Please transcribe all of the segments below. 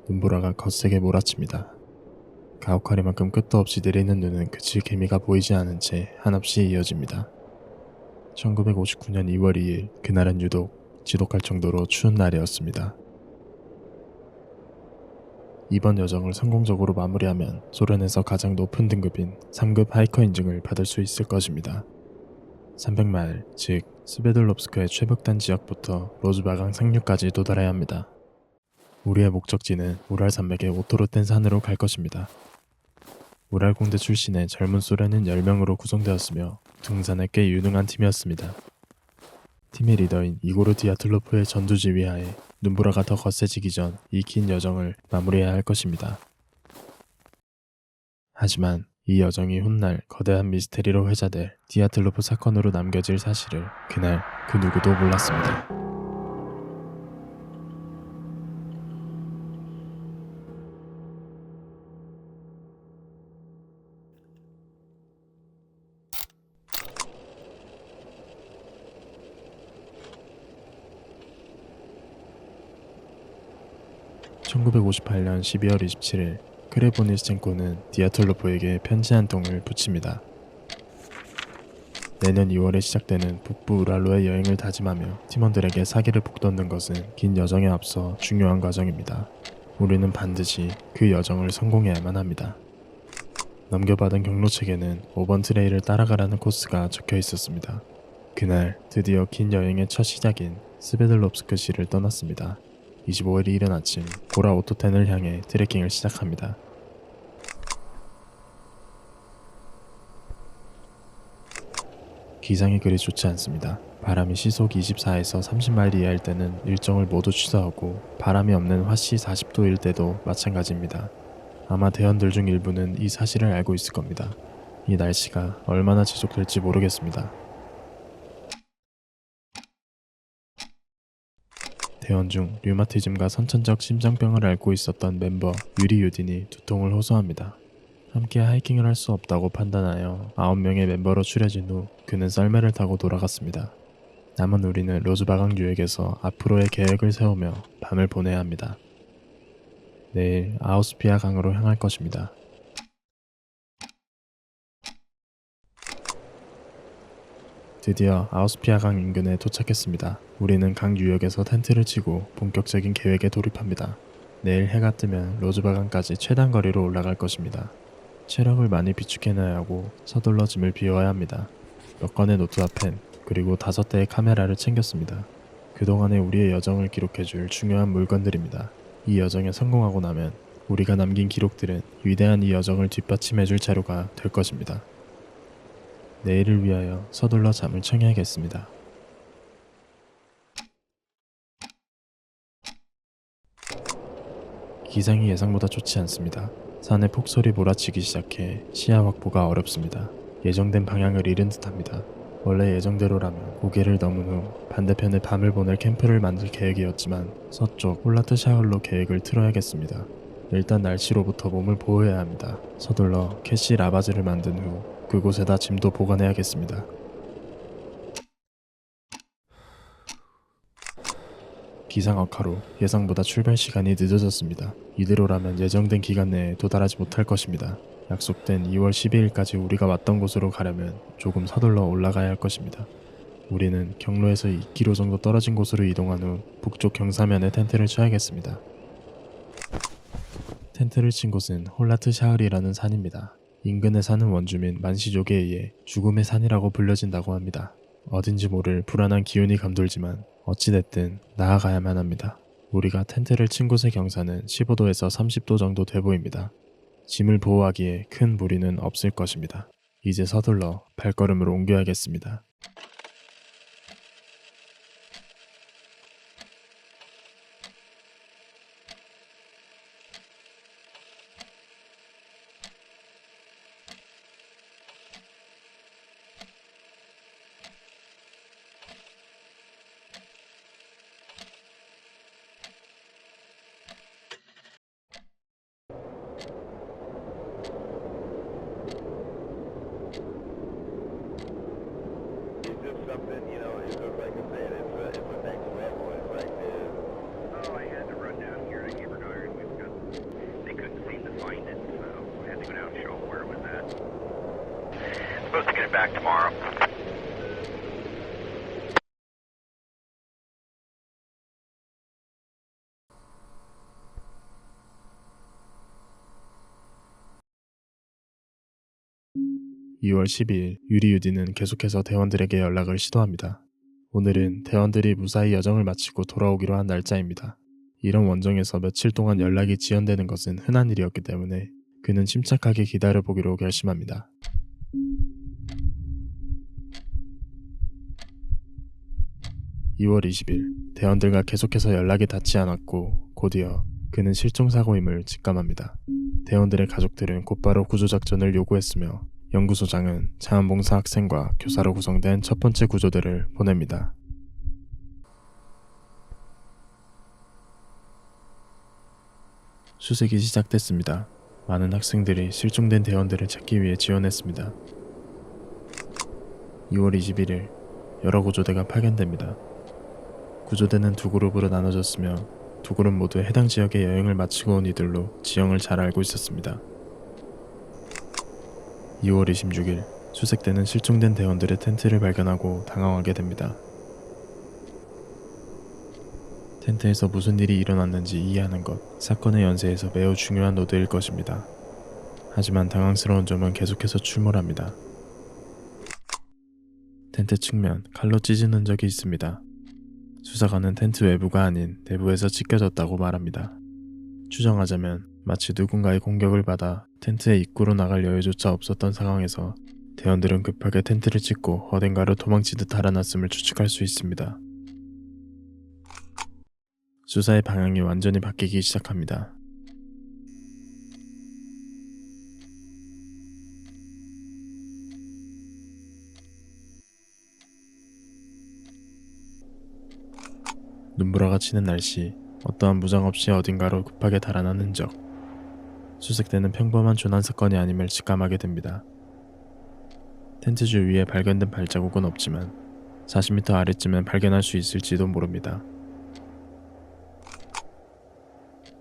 눈보라가 거세게 몰아칩니다. 가혹하리만큼 끝도 없이 내리는 눈은 그칠 개미가 보이지 않은 채 한없이 이어집니다. 1959년 2월 2일, 그날은 유독 지독할 정도로 추운 날이었습니다. 이번 여정을 성공적으로 마무리하면 소련에서 가장 높은 등급인 3급 하이커 인증을 받을 수 있을 것입니다. 300마일, 즉 스베들롭스크의 최북단 지역부터 로즈바강 상류까지 도달해야 합니다. 우리의 목적지는 우랄 산맥의 오토로 된 산으로 갈 것입니다. 우랄 공대 출신의 젊은 소련인 10명으로 구성되었으며 등산에 꽤 유능한 팀이었습니다. 팀의 리더인 이고르 디아틀로프의 전두 지휘하에 눈보라가 더 거세지기 전 이 긴 여정을 마무리해야 할 것입니다. 하지만 이 여정이 훗날 거대한 미스테리로 회자될 디아틀로프 사건으로 남겨질 사실을 그날 그 누구도 몰랐습니다. (1958년 12월 27일) 크레보니스첸코는 디아틀로프에게 편지 한 통을 붙입니다. 내년 2월에 시작되는 북부 우랄로의 여행을 다짐하며 팀원들에게 사기를 북돋는 것은 긴 여정에 앞서 중요한 과정입니다. 우리는 반드시 그 여정을 성공해야만 합니다. 넘겨받은 경로책에는 5번 트레일을 따라가라는 코스가 적혀 있었습니다. 그날 드디어 긴 여행의 첫 시작인 스베들롭스크시를 떠났습니다. 25일 이른 아침, 고라 오토텐을 향해 트레킹을 시작합니다. 기상이 그리 좋지 않습니다. 바람이 시속 24에서 30마일 이하일 때는 일정을 모두 취소하고 바람이 없는 화씨 40도일 때도 마찬가지입니다. 아마 대원들 중 일부는 이 사실을 알고 있을 겁니다. 이 날씨가 얼마나 지속될지 모르겠습니다. 대원 중 류마티즘과 선천적 심장병을 앓고 있었던 멤버 유리 유딘이 두통을 호소합니다. 함께 하이킹을 할 수 없다고 판단하여 9명의 멤버로 추려진 후 그는 썰매를 타고 돌아갔습니다. 남은 우리는 로즈바강 유역에서 앞으로의 계획을 세우며 밤을 보내야 합니다. 내일 아우스피아 강으로 향할 것입니다. 드디어 아우스피아 강 인근에 도착했습니다. 우리는 강 유역에서 텐트를 치고 본격적인 계획에 돌입합니다. 내일 해가 뜨면 로즈바강까지 최단 거리로 올라갈 것입니다. 체력을 많이 비축해놔야 하고 서둘러 짐을 비워야 합니다. 몇 건의 노트와 펜, 그리고 5대의 카메라를 챙겼습니다. 그동안의 우리의 여정을 기록해줄 중요한 물건들입니다. 이 여정에 성공하고 나면 우리가 남긴 기록들은 위대한 이 여정을 뒷받침해줄 자료가 될 것입니다. 내일을 위하여 서둘러 잠을 청해야겠습니다. 기상이 예상보다 좋지 않습니다. 산에 폭설이 몰아치기 시작해 시야 확보가 어렵습니다. 예정된 방향을 잃은 듯합니다. 원래 예정대로라면 고개를 넘은 후 반대편에 밤을 보낼 캠프를 만들 계획이었지만 서쪽 홀라트 샤흘로 계획을 틀어야겠습니다. 일단 날씨로부터 몸을 보호해야 합니다. 서둘러 캐시 라바즈를 만든 후 그곳에다 짐도 보관해야겠습니다. 기상 악화로 예상보다 출발 시간이 늦어졌습니다. 이대로라면 예정된 기간 내에 도달하지 못할 것입니다. 약속된 2월 12일까지 우리가 왔던 곳으로 가려면 조금 서둘러 올라가야 할 것입니다. 우리는 경로에서 2km 정도 떨어진 곳으로 이동한 후 북쪽 경사면에 텐트를 쳐야겠습니다. 텐트를 친 곳은 홀라트 샤흘이라는 산입니다. 인근에 사는 원주민 만시족에 의해 죽음의 산이라고 불려진다고 합니다. 어딘지 모를 불안한 기운이 감돌지만 어찌됐든 나아가야만 합니다. 우리가 텐트를 친 곳의 경사는 15도에서 30도 정도 돼 보입니다. 짐을 보호하기에 큰 무리는 없을 것입니다. 이제 서둘러 발걸음을 옮겨야겠습니다. something, it's just like I said, it's a next level. It's like this. Oh, I had to run down here to Heber Iron. We've got back tomorrow. (2월 12일) 유리 유디는 계속해서 대원들에게 연락을 시도합니다. 오늘은 대원들이 무사히 여정을 마치고 돌아오기로 한 날짜입니다. 이런 원정에서 며칠 동안 연락이 지연되는 것은 흔한 일이었기 때문에 그는 침착하게 기다려보기로 결심합니다. (2월 20일) 대원들과 계속해서 연락이 닿지 않았고 곧이어 그는 실종사고임을 직감합니다. 대원들의 가족들은 곧바로 구조작전을 요구했으며 연구소장은 자원봉사 학생과 교사로 구성된 첫 번째 구조대를 보냅니다. 수색이 시작됐습니다. 많은 학생들이 실종된 대원들을 찾기 위해 지원했습니다. (2월 21일) 여러 구조대가 파견됩니다. 구조대는 두 그룹으로 나눠졌으며 두 그룹 모두 해당 지역에 여행을 마치고 온 이들로 지형을 잘 알고 있었습니다. (2월 26일) 수색대는 실종된 대원들의 텐트를 발견하고 당황하게 됩니다. 텐트에서 무슨 일이 일어났는지 이해하는 것, 사건의 연쇄에서 매우 중요한 노드일 것입니다. 하지만 당황스러운 점은 계속해서 출몰합니다. 텐트 측면 칼로 찢은 흔적이 있습니다. 수사관은 텐트 외부가 아닌 내부에서 찢겨졌다고 말합니다. 추정하자면 마치 누군가의 공격을 받아 텐트의 입구로 나갈 여유조차 없었던 상황에서 대원들은 급하게 텐트를 찢고 어딘가로 도망치듯 달아났음을 추측할 수 있습니다. 수사의 방향이 완전히 바뀌기 시작합니다. 눈보라가 치는 날씨, 어떠한 무장 없이 어딘가로 급하게 달아난 흔적. 수색대는 평범한 조난사건이 아님을 직감하게 됩니다. 텐트 주위에 발견된 발자국은 없지만 40m 아래쯤엔 발견할 수 있을지도 모릅니다.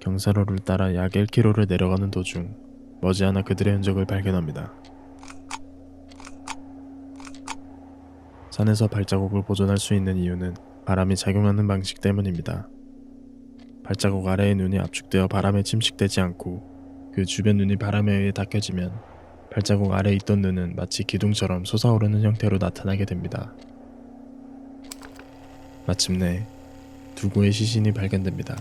경사로를 따라 약 1km를 내려가는 도중 머지않아 그들의 흔적을 발견합니다. 산에서 발자국을 보존할 수 있는 이유는 바람이 작용하는 방식 때문입니다. 발자국 아래의 눈이 압축되어 바람에 침식되지 않고 그 주변 눈이 바람에 의해 닦여지면 발자국 아래에 있던 눈은 마치 기둥처럼 솟아오르는 형태로 나타나게 됩니다. 마침내 두 구의 시신이 발견됩니다.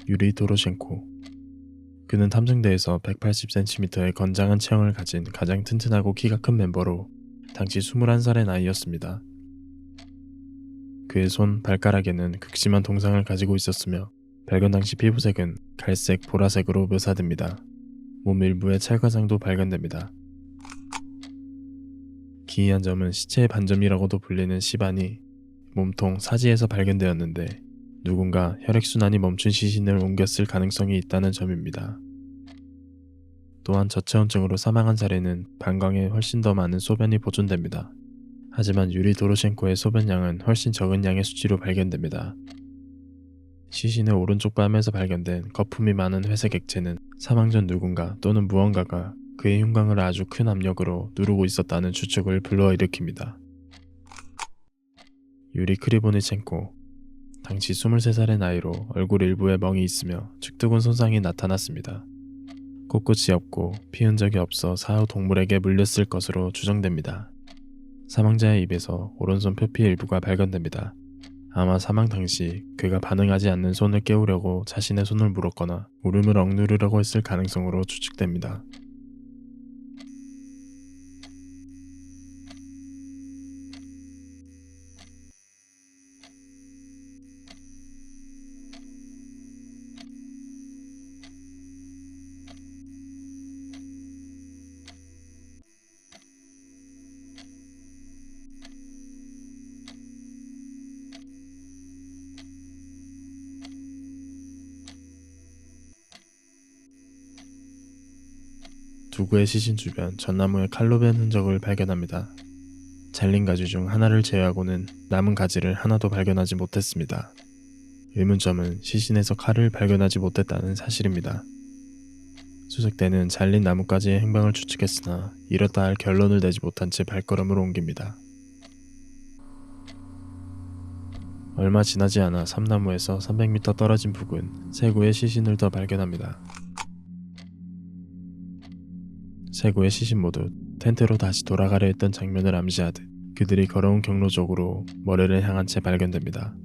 유리 도로셴코. 그는 탐정대에서 180cm의 건장한 체형을 가진 가장 튼튼하고 키가 큰 멤버로 당시 21살의 나이였습니다. 그의 손, 발가락에는 극심한 동상을 가지고 있었으며 발견 당시 피부색은 갈색, 보라색으로 묘사됩니다. 몸 일부에 찰과상도 발견됩니다. 기이한 점은 시체의 반점이라고도 불리는 시반이 몸통, 사지에서 발견되었는데 누군가 혈액순환이 멈춘 시신을 옮겼을 가능성이 있다는 점입니다. 또한 저체온증으로 사망한 사례는 방광에 훨씬 더 많은 소변이 보존됩니다. 하지만 유리 도로셴코의 소변량은 훨씬 적은 양의 수치로 발견됩니다. 시신의 오른쪽 뺨에서 발견된 거품이 많은 회색 액체는 사망 전 누군가 또는 무언가가 그의 흉곽을 아주 큰 압력으로 누르고 있었다는 추측을 불러일으킵니다. 유리 크리보니첸코. 당시 23살의 나이로 얼굴 일부에 멍이 있으며 측두근 손상이 나타났습니다. 코끝이 없고 피 흔적이 없어 사후 동물에게 물렸을 것으로 추정됩니다. 사망자의 입에서 오른손 표피 일부가 발견됩니다. 아마 사망 당시 그가 반응하지 않는 손을 깨우려고 자신의 손을 물었거나 울음을 억누르려고 했을 가능성으로 추측됩니다. 두구의 시신 주변 전나무에 칼로 벤 흔적을 발견합니다. 잘린 가지 중 하나를 제외하고는 남은 가지를 하나도 발견하지 못했습니다. 의문점은 시신에서 칼을 발견하지 못했다는 사실입니다. 수색대는 잘린 나뭇가지의 행방을 추측했으나 이렇다 할 결론을 내지 못한 채 발걸음을 옮깁니다. 얼마 지나지 않아 삼나무에서 300m 떨어진 부근 세 구의 시신을 더 발견합니다. 세 구의 시신 모두 텐트로 다시 돌아가려 했던 장면을 암시하듯 그들이 걸어온 경로 쪽으로 머리를 향한 채 발견됩니다.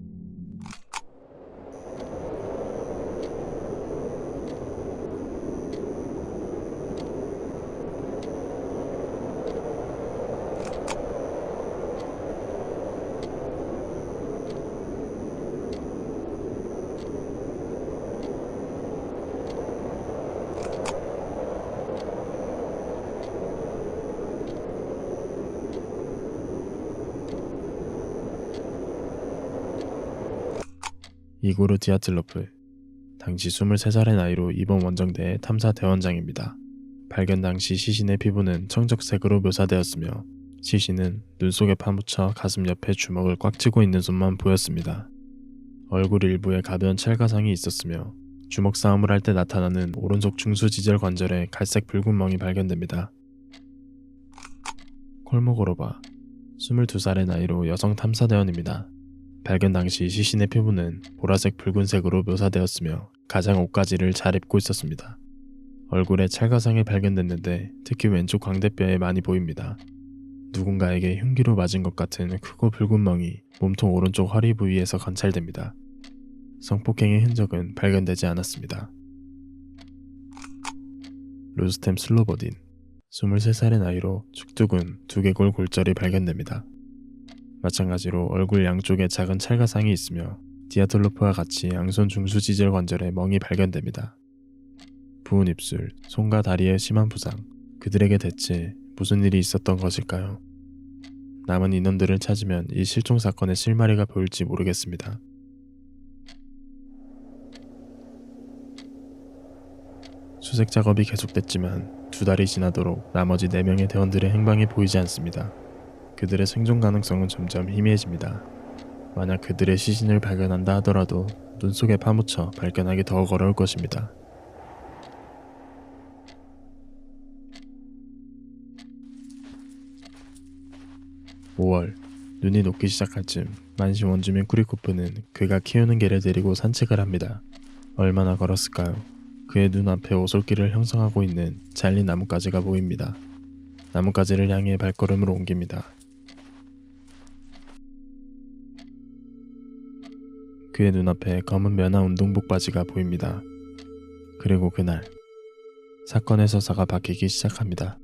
이고르 디아틀로프, 당시 23살의 나이로 이번 원정대의 탐사 대원장입니다. 발견 당시 시신의 피부는 청적색으로 묘사되었으며 시신은 눈 속에 파묻혀 가슴 옆에 주먹을 꽉 쥐고 있는 손만 보였습니다. 얼굴 일부에 가벼운 찰가상이 있었으며 주먹 싸움을 할 때 나타나는 오른쪽 중수 지절 관절에 갈색 붉은 멍이 발견됩니다. 콜모고로바, 22살의 나이로 여성 탐사대원입니다. 발견 당시 시신의 피부는 보라색 붉은색으로 묘사되었으며 가장 옷가지를 잘 입고 있었습니다. 얼굴에 찰가상이 발견됐는데 특히 왼쪽 광대뼈에 많이 보입니다. 누군가에게 흉기로 맞은 것 같은 크고 붉은 멍이 몸통 오른쪽 허리 부위에서 관찰됩니다. 성폭행의 흔적은 발견되지 않았습니다. 루스템 슬로보딘, 23살의 나이로 축두근 두개골 골절이 발견됩니다. 마찬가지로 얼굴 양쪽에 작은 찰가상이 있으며 디아틀로프와 같이 양손 중수 지절 관절에 멍이 발견됩니다. 부은 입술, 손과 다리에 심한 부상, 그들에게 대체 무슨 일이 있었던 것일까요? 남은 인원들을 찾으면 이 실종 사건의 실마리가 보일지 모르겠습니다. 수색 작업이 계속됐지만 2달이 지나도록 나머지 4명의 대원들의 행방이 보이지 않습니다. 그들의 생존 가능성은 점점 희미해집니다. 만약 그들의 시신을 발견한다 하더라도 눈 속에 파묻혀 발견하기 더욱 어려울 것입니다. (5월) 눈이 녹기 시작할 즈음 만시 원주민 쿠리코프는 그가 키우는 개를 데리고 산책을 합니다. 얼마나 걸었을까요? 그의 눈앞에 오솔길을 형성하고 있는 잘린 나뭇가지가 보입니다. 나뭇가지를 향해 발걸음을 옮깁니다. 그의 눈앞에 검은 면화 운동복 바지가 보입니다. 그리고 그날 사건의 서사가 바뀌기 시작합니다.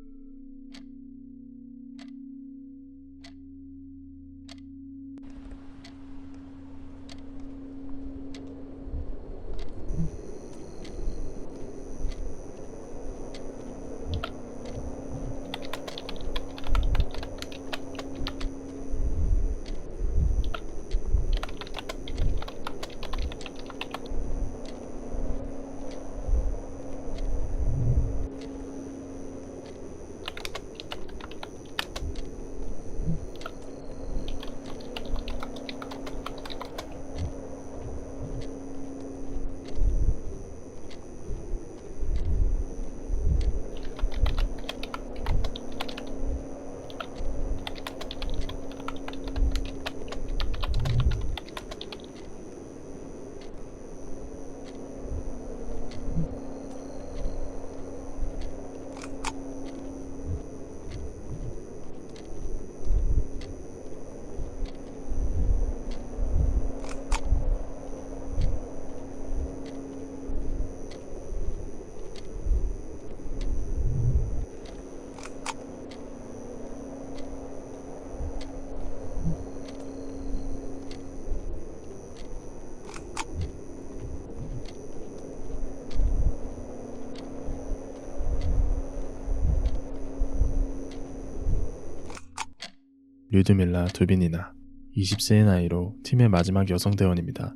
류드밀라 두비니나, 20세의 나이로 팀의 마지막 여성 대원입니다.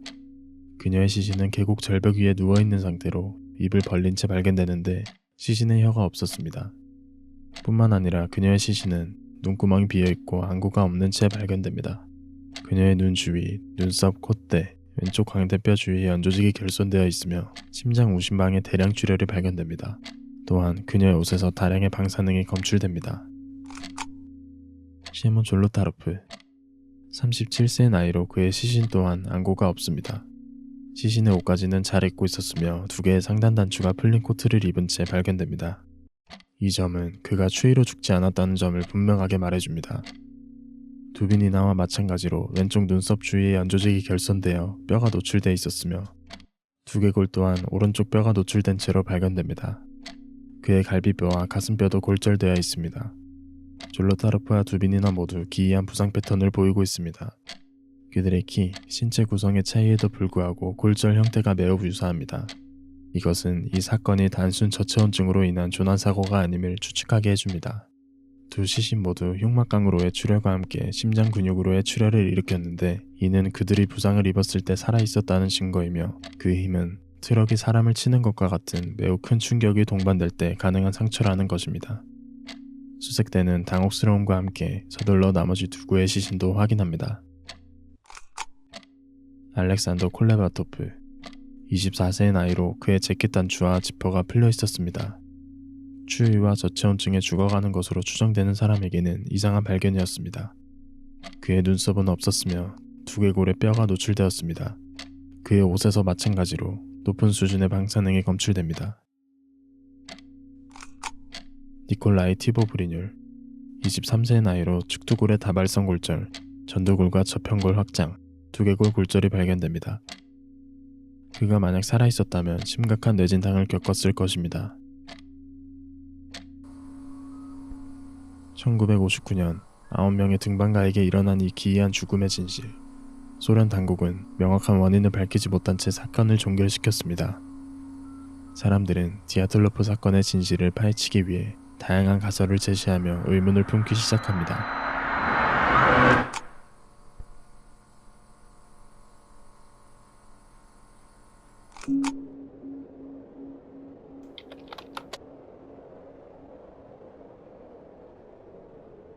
그녀의 시신은 계곡 절벽 위에 누워있는 상태로 입을 벌린 채 발견되는데 시신의 혀가 없었습니다. 뿐만 아니라 그녀의 시신은 눈구멍이 비어있고 안구가 없는 채 발견됩니다. 그녀의 눈 주위, 눈썹, 콧대, 왼쪽 광대뼈 주위에 연조직이 결손되어 있으며 심장 우심방에 대량 출혈이 발견됩니다. 또한 그녀의 옷에서 다량의 방사능이 검출됩니다. 시몬 졸로타르프 37세의 나이로 그의 시신 또한 안구가 없습니다. 시신의 옷까지는 잘 입고 있었으며 2개의 상단 단추가 풀린 코트를 입은 채 발견됩니다. 이 점은 그가 추위로 죽지 않았다는 점을 분명하게 말해줍니다. 두빈이나와 마찬가지로 왼쪽 눈썹 주위에 연조직이 결손되어 뼈가 노출되어 있었으며 두개골 또한 오른쪽 뼈가 노출된 채로 발견됩니다. 그의 갈비뼈와 가슴뼈도 골절되어 있습니다. 졸로타르프와 두빈이나 모두 기이한 부상 패턴을 보이고 있습니다. 그들의 키, 신체 구성의 차이에도 불구하고 골절 형태가 매우 유사합니다. 이것은 이 사건이 단순 저체온증으로 인한 조난사고가 아님을 추측하게 해줍니다. 두 시신 모두 흉막강으로의 출혈과 함께 심장 근육으로의 출혈을 일으켰는데 이는 그들이 부상을 입었을 때 살아있었다는 증거이며 그 힘은 트럭이 사람을 치는 것과 같은 매우 큰 충격이 동반될 때 가능한 상처라는 것입니다. 수색대는 당혹스러움과 함께 서둘러 나머지 2구의 시신도 확인합니다. 알렉산더 콜레바토프 24세의 나이로 그의 재킷 단추와 지퍼가 풀려 있었습니다. 추위와 저체온증에 죽어가는 것으로 추정되는 사람에게는 이상한 발견이었습니다. 그의 눈썹은 없었으며 두개골의 뼈가 노출되었습니다. 그의 옷에서 마찬가지로 높은 수준의 방사능이 검출됩니다. 니콜라이 티보 브리뉴르 23세의 나이로 측두골의 다발성 골절, 전두골과 저편골 확장, 두개골 골절이 발견됩니다. 그가 만약 살아있었다면 심각한 뇌진탕을 겪었을 것입니다. 1959년 9명의 등반가에게 일어난 이 기이한 죽음의 진실. 소련 당국은 명확한 원인을 밝히지 못한 채 사건을 종결시켰습니다. 사람들은 디아틀로프 사건의 진실을 파헤치기 위해 다양한 가설을 제시하며 의문을 품기 시작합니다.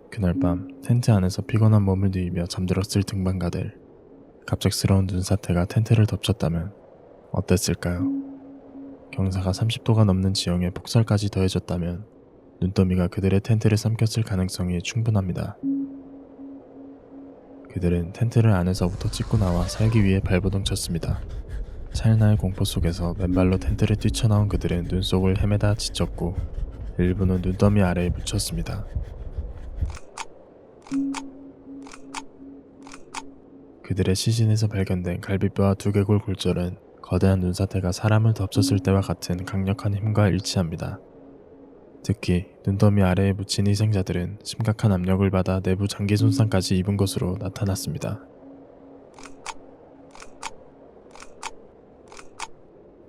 그날 밤 텐트 안에서 피곤한 몸을 누이며 잠들었을 등반가들. 갑작스러운 눈사태가 텐트를 덮쳤다면 어땠을까요? 경사가 30도가 넘는 지형에 폭설까지 더해졌다면 눈더미가 그들의 텐트를 삼켰을 가능성이 충분합니다. 그들은 텐트를 안에서부터 찢고 나와 살기 위해 발버둥 쳤습니다. 찰나의 공포 속에서 맨발로 텐트를 뛰쳐나온 그들은 눈 속을 헤매다 지쳤고 일부는 눈더미 아래에 묻혔습니다. 그들의 시신에서 발견된 갈비뼈와 두개골 골절은 거대한 눈사태가 사람을 덮쳤을 때와 같은 강력한 힘과 일치합니다. 특히 눈더미 아래에 묻힌 희생자들은 심각한 압력을 받아 내부 장기 손상까지 입은 것으로 나타났습니다.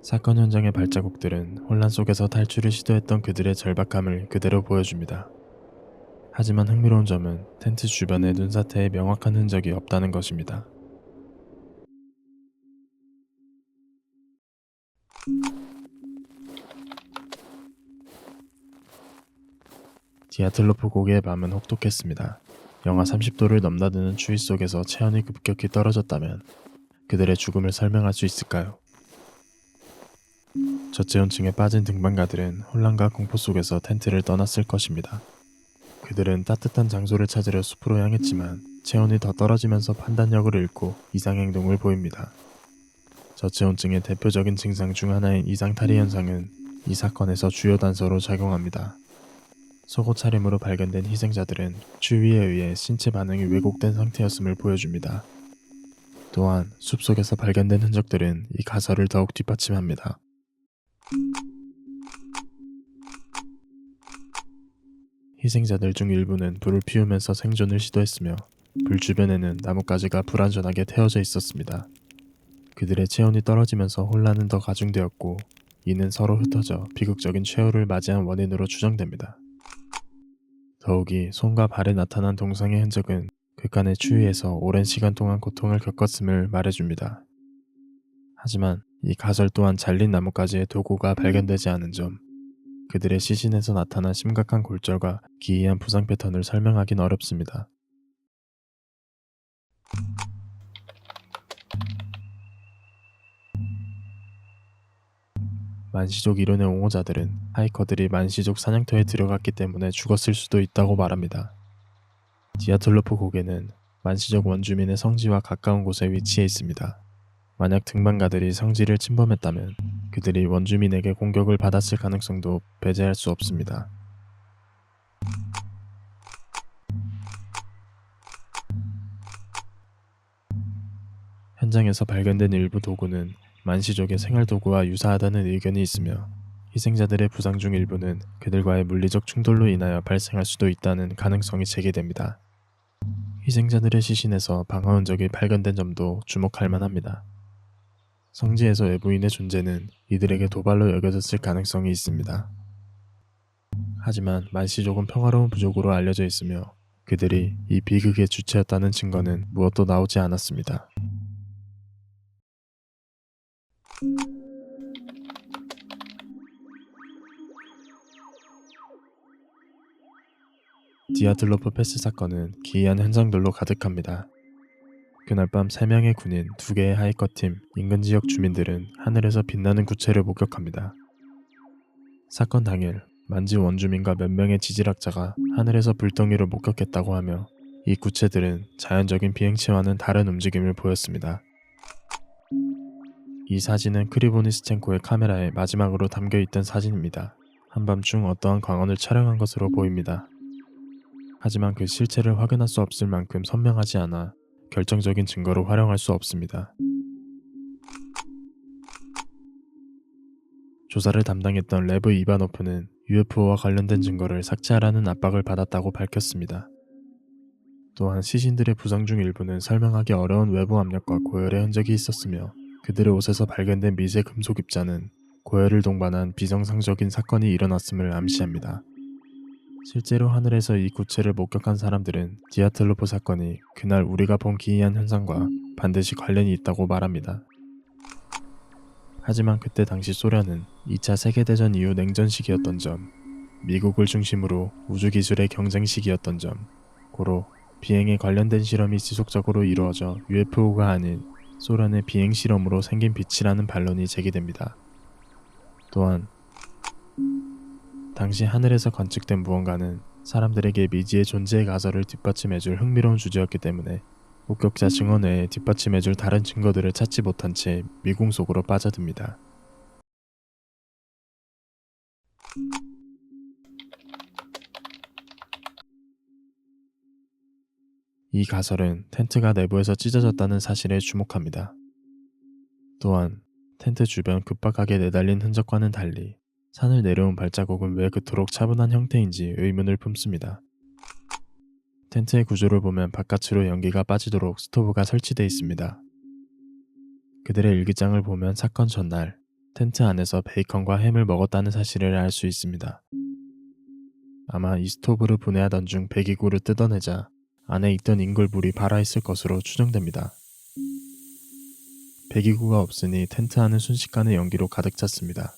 사건 현장의 발자국들은 혼란 속에서 탈출을 시도했던 그들의 절박함을 그대로 보여줍니다. 하지만 흥미로운 점은 텐트 주변에 눈사태의 명확한 흔적이 없다는 것입니다. 디아틀로프 고개의 밤은 혹독했습니다. 영하 30도를 넘나드는 추위 속에서 체온이 급격히 떨어졌다면 그들의 죽음을 설명할 수 있을까요? 저체온증에 빠진 등반가들은 혼란과 공포 속에서 텐트를 떠났을 것입니다. 그들은 따뜻한 장소를 찾으려 숲으로 향했지만 체온이 더 떨어지면서 판단력을 잃고 이상행동을 보입니다. 저체온증의 대표적인 증상 중 하나인 이상탈이 현상은 이 사건에서 주요 단서로 작용합니다. 속옷 차림으로 발견된 희생자들은 추위에 의해 신체 반응이 왜곡된 상태였음을 보여줍니다. 또한 숲속에서 발견된 흔적들은 이 가설을 더욱 뒷받침합니다. 희생자들 중 일부는 불을 피우면서 생존을 시도했으며 불 주변에는 나뭇가지가 불완전하게 태워져 있었습니다. 그들의 체온이 떨어지면서 혼란은 더 가중되었고 이는 서로 흩어져 비극적인 최후를 맞이한 원인으로 추정됩니다. 더욱이 손과 발에 나타난 동상의 흔적은 극한의 추위에서 오랜 시간 동안 고통을 겪었음을 말해줍니다. 하지만 이 가설 또한 잘린 나뭇가지의 도구가 발견되지 않은 점, 그들의 시신에서 나타난 심각한 골절과 기이한 부상 패턴을 설명하긴 어렵습니다. 만시족 이론의 옹호자들은 하이커들이 만시족 사냥터에 들어갔기 때문에 죽었을 수도 있다고 말합니다. 디아틀로프 고개는 만시족 원주민의 성지와 가까운 곳에 위치해 있습니다. 만약 등반가들이 성지를 침범했다면 그들이 원주민에게 공격을 받았을 가능성도 배제할 수 없습니다. 현장에서 발견된 일부 도구는 만시족의 생활도구와 유사하다는 의견이 있으며 희생자들의 부상 중 일부는 그들과의 물리적 충돌로 인하여 발생할 수도 있다는 가능성이 제기됩니다. 희생자들의 시신에서 방화 흔적이 발견된 점도 주목할 만합니다. 성지에서 외부인의 존재는 이들에게 도발로 여겨졌을 가능성이 있습니다. 하지만 만시족은 평화로운 부족으로 알려져 있으며 그들이 이 비극의 주체였다는 증거는 무엇도 나오지 않았습니다. 디아틀로프 패스 사건은 기이한 현상들로 가득합니다. 그날 밤 3명의 군인, 2개의 하이커팀, 인근 지역 주민들은 하늘에서 빛나는 구체를 목격합니다. 사건 당일 만지 원주민과 몇 명의 지질학자가 하늘에서 불덩이를 목격했다고 하며 이 구체들은 자연적인 비행체와는 다른 움직임을 보였습니다. 이 사진은 크리보니스첸코의 카메라에 마지막으로 담겨있던 사진입니다. 한밤중 어떠한 광원을 촬영한 것으로 보입니다. 하지만 그 실체를 확인할 수 없을 만큼 선명하지 않아 결정적인 증거로 활용할 수 없습니다. 조사를 담당했던 레브 이바노프는 UFO와 관련된 증거를 삭제하라는 압박을 받았다고 밝혔습니다. 또한 시신들의 부상 중 일부는 설명하기 어려운 외부 압력과 고열의 흔적이 있었으며 그들의 옷에서 발견된 미세 금속 입자는 고열을 동반한 비정상적인 사건이 일어났음을 암시합니다. 실제로 하늘에서 이 구체를 목격한 사람들은 디아틀로프 사건이 그날 우리가 본 기이한 현상과 반드시 관련이 있다고 말합니다. 하지만 그때 당시 소련은 2차 세계대전 이후 냉전 시기였던 점, 미국을 중심으로 우주기술의 경쟁 시기였던 점, 고로 비행에 관련된 실험이 지속적으로 이루어져 UFO가 아닌 소련의 비행 실험으로 생긴 빛이라는 반론이 제기됩니다. 또한 당시 하늘에서 관측된 무언가는 사람들에게 미지의 존재의 가설을 뒷받침해줄 흥미로운 주제였기 때문에 목격자 증언 외에 뒷받침해줄 다른 증거들을 찾지 못한 채 미궁 속으로 빠져듭니다. 이 가설은 텐트가 내부에서 찢어졌다는 사실에 주목합니다. 또한 텐트 주변 급박하게 내달린 흔적과는 달리 산을 내려온 발자국은 왜 그토록 차분한 형태인지 의문을 품습니다. 텐트의 구조를 보면 바깥으로 연기가 빠지도록 스토브가 설치되어 있습니다. 그들의 일기장을 보면 사건 전날 텐트 안에서 베이컨과 햄을 먹었다는 사실을 알 수 있습니다. 아마 이 스토브를 분해하던 중 배기구를 뜯어내자 안에 있던 인골물이 발아있을 것으로 추정됩니다. 배기구가 없으니 텐트 안은 순식간에 연기로 가득 찼습니다.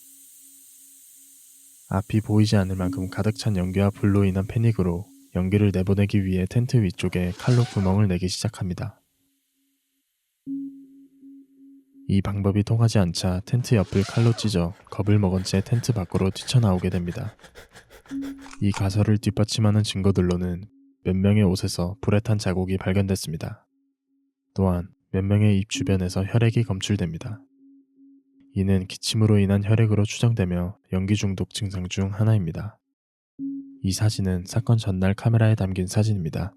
앞이 보이지 않을 만큼 가득 찬 연기와 불로 인한 패닉으로 연기를 내보내기 위해 텐트 위쪽에 칼로 구멍을 내기 시작합니다. 이 방법이 통하지 않자 텐트 옆을 칼로 찢어 겁을 먹은 채 텐트 밖으로 뛰쳐나오게 됩니다. 이 가설을 뒷받침하는 증거들로는 몇 명의 옷에서 불에 탄 자국이 발견됐습니다. 또한 몇 명의 입 주변에서 혈액이 검출됩니다. 이는 기침으로 인한 혈액으로 추정되며 연기 중독 증상 중 하나입니다. 이 사진은 사건 전날 카메라에 담긴 사진입니다.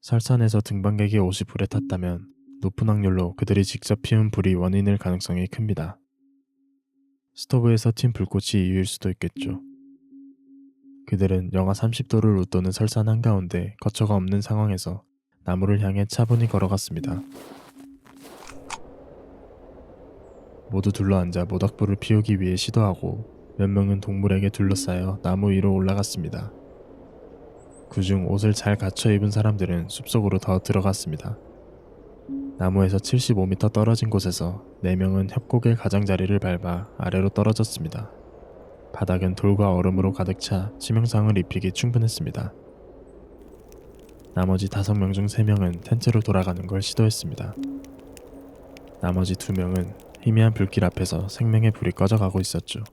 설산에서 등반객의 옷이 불에 탔다면 높은 확률로 그들이 직접 피운 불이 원인일 가능성이 큽니다. 스토브에서 튄 불꽃이 이유일 수도 있겠죠. 그들은 영하 30도를 웃도는 설산 한가운데 거처가 없는 상황에서 나무를 향해 차분히 걸어갔습니다. 모두 둘러앉아 모닥불을 피우기 위해 시도하고 몇 명은 동물에게 둘러싸여 나무 위로 올라갔습니다. 그중 옷을 잘 갖춰 입은 사람들은 숲속으로 더 들어갔습니다. 나무에서 75m 떨어진 곳에서 4명은 협곡의 가장자리를 밟아 아래로 떨어졌습니다. 바닥은 돌과 얼음으로 가득 차 치명상을 입히기 충분했습니다. 나머지 5명 중 3명은 텐트로 돌아가는 걸 시도했습니다. 나머지 2명은 희미한 불길 앞에서 생명의 불이 꺼져가고 있었죠.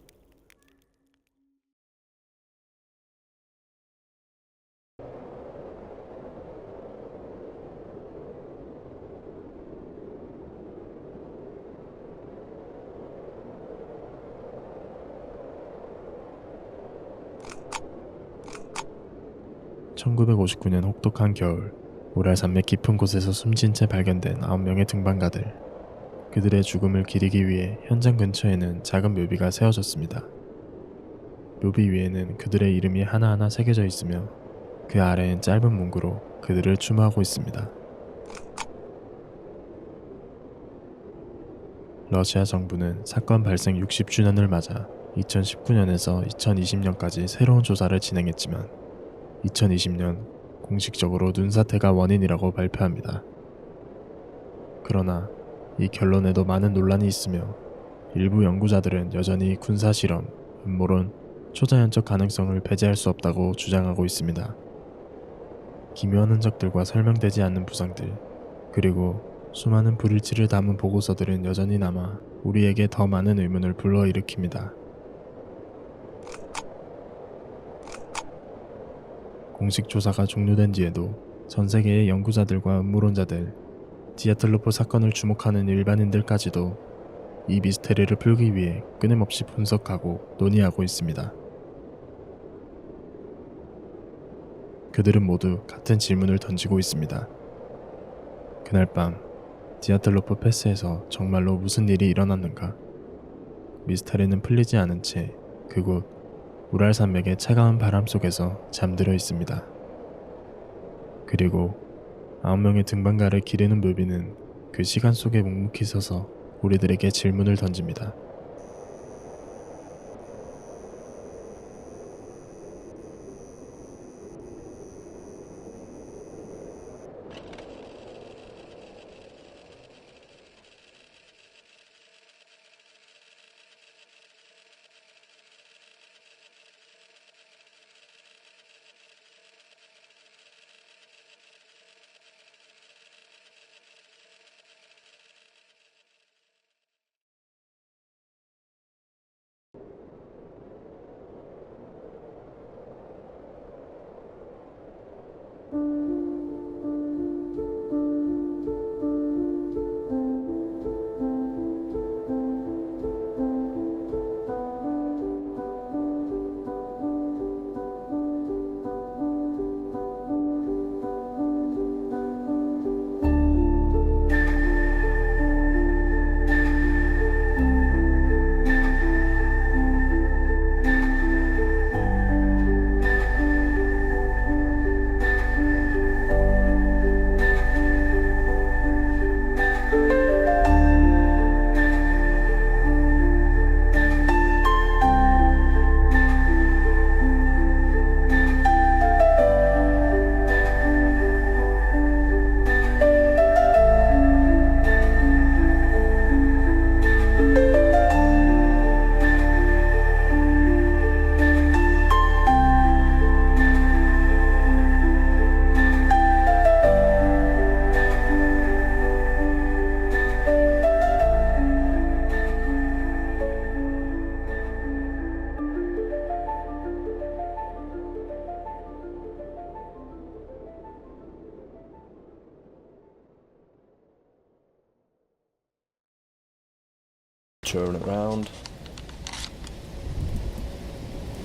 (1959년) 혹독한 겨울, 우랄산맥 깊은 곳에서 숨진 채 발견된 9명의 등반가들. 그들의 죽음을 기리기 위해 현장 근처에는 작은 묘비가 세워졌습니다. 묘비 위에는 그들의 이름이 하나하나 새겨져 있으며 그 아래엔 짧은 문구로 그들을 추모하고 있습니다. 러시아 정부는 사건 발생 60주년을 맞아 2019년에서 2020년까지 새로운 조사를 진행했지만 2020년 공식적으로 눈사태가 원인이라고 발표합니다. 그러나 이 결론에도 많은 논란이 있으며 일부 연구자들은 여전히 군사실험, 음모론, 초자연적 가능성을 배제할 수 없다고 주장하고 있습니다. 기묘한 흔적들과 설명되지 않는 부상들, 그리고 수많은 불일치를 담은 보고서들은 여전히 남아 우리에게 더 많은 의문을 불러일으킵니다. 공식 조사가 종료된 뒤에도 전 세계의 연구자들과 음모론자들, 디아틀로프 사건을 주목하는 일반인들까지도 이 미스테리를 풀기 위해 끊임없이 분석하고 논의하고 있습니다. 그들은 모두 같은 질문을 던지고 있습니다. 그날 밤 디아틀로프 패스에서 정말로 무슨 일이 일어났는가? 미스테리는 풀리지 않은 채 그곳 우랄산맥의 차가운 바람 속에서 잠들어 있습니다. 그리고 9명의 등반가를 기리는 묘비는 그 시간 속에 묵묵히 서서 우리들에게 질문을 던집니다. Turn around.